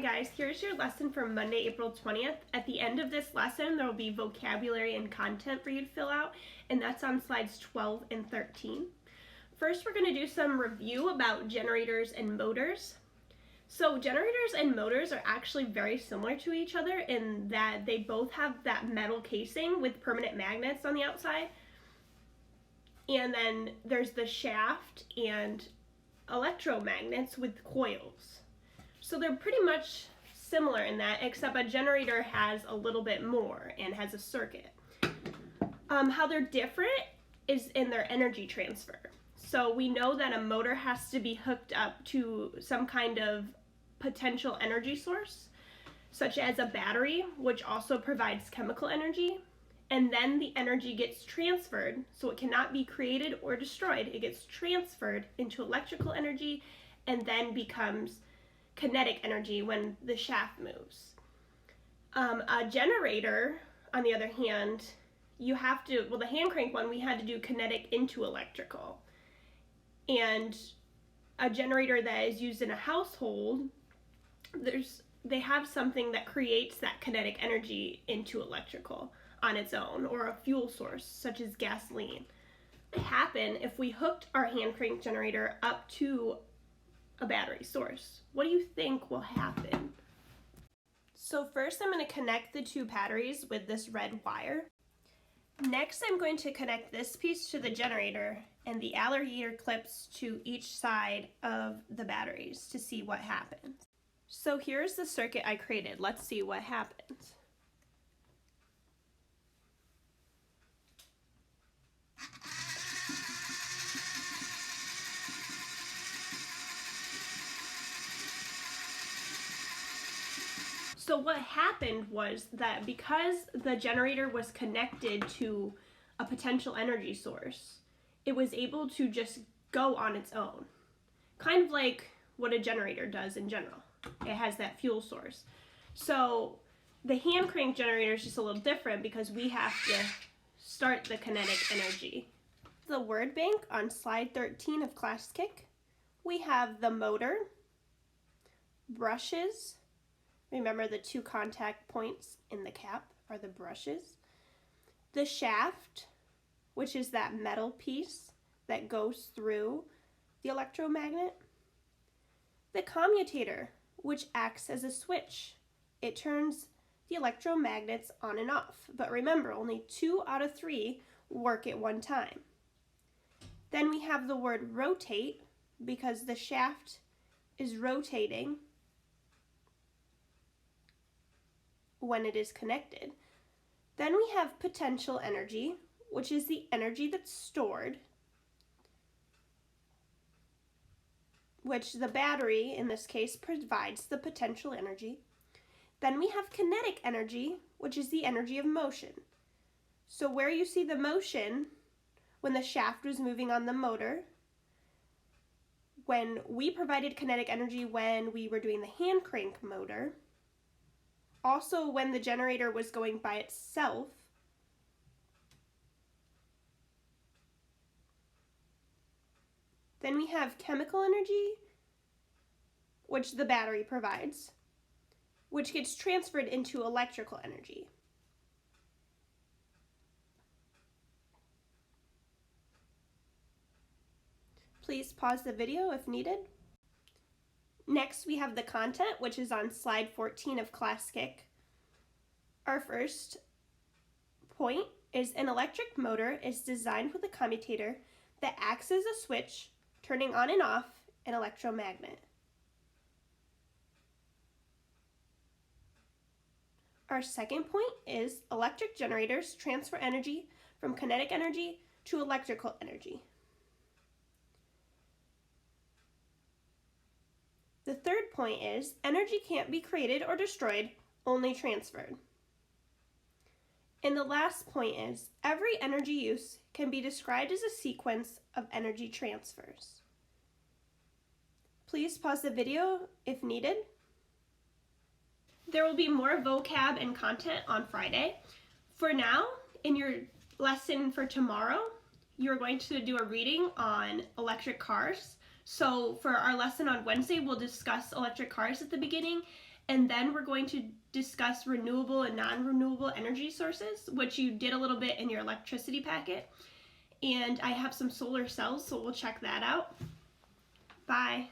guys, here's your lesson for Monday, April 20th. At the end of this lesson, there will be vocabulary and content for you to fill out, and that's on slides 12 and 13. First, we're going to do some review about generators and motors. So generators and motors are actually very similar to each other in that they both have that metal casing with permanent magnets on the outside. And then there's the shaft and electromagnets with coils. So they're pretty much similar in that, except a generator has a little bit more and has a circuit. How they're different is in their energy transfer. So we know that a motor has to be hooked up to some kind of potential energy source, such as a battery, which also provides chemical energy. And then the energy gets transferred, so it cannot be created or destroyed. It gets transferred into electrical energy and then becomes kinetic energy when the shaft moves. A generator, on the other hand, the hand crank one, we had to do kinetic into electrical. And a generator that is used in a household, they have something that creates that kinetic energy into electrical on its own, or a fuel source such as gasoline. What would happen if we hooked our hand crank generator up to a battery source? What do you think will happen? So first I'm going to connect the two batteries with this red wire. Next I'm going to connect this piece to the generator and the alligator clips to each side of the batteries to see what happens. So here's the circuit I created. Let's see what happens. So what happened was that because the generator was connected to a potential energy source, it was able to just go on its own. Kind of like what a generator does in general. It has that fuel source. So the hand crank generator is just a little different because we have to start the kinetic energy. The word bank on slide 13 of Class Kick, we have the motor, brushes. Remember the two contact points in the cap are the brushes. The shaft, which is that metal piece that goes through the electromagnet. The commutator, which acts as a switch. It turns the electromagnets on and off. But remember, only 2 out of 3 work at one time. Then we have the word rotate because the shaft is rotating when it is connected. Then we have potential energy, which is the energy that's stored, which the battery, in this case, provides the potential energy. Then we have kinetic energy, which is the energy of motion. So where you see the motion, when the shaft was moving on the motor, when we provided kinetic energy when we were doing the hand crank motor, also when the generator was going by itself, then we have chemical energy, which the battery provides, which gets transferred into electrical energy. Please pause the video if needed. Next, we have the content, which is on slide 14 of Class Kick. Our first point is an electric motor is designed with a commutator that acts as a switch, turning on and off an electromagnet. Our second point is electric generators transfer energy from kinetic energy to electrical energy. The third point is energy can't be created or destroyed, only transferred. And the last point is every energy use can be described as a sequence of energy transfers. Please pause the video if needed. There will be more vocab and content on Friday. For now, in your lesson for tomorrow, you're going to do a reading on electric cars. So for our lesson on Wednesday, we'll discuss electric cars at the beginning, And then we're going to discuss renewable and non-renewable energy sources, which you did a little bit in your electricity packet. And I have some solar cells, so we'll check that out. Bye.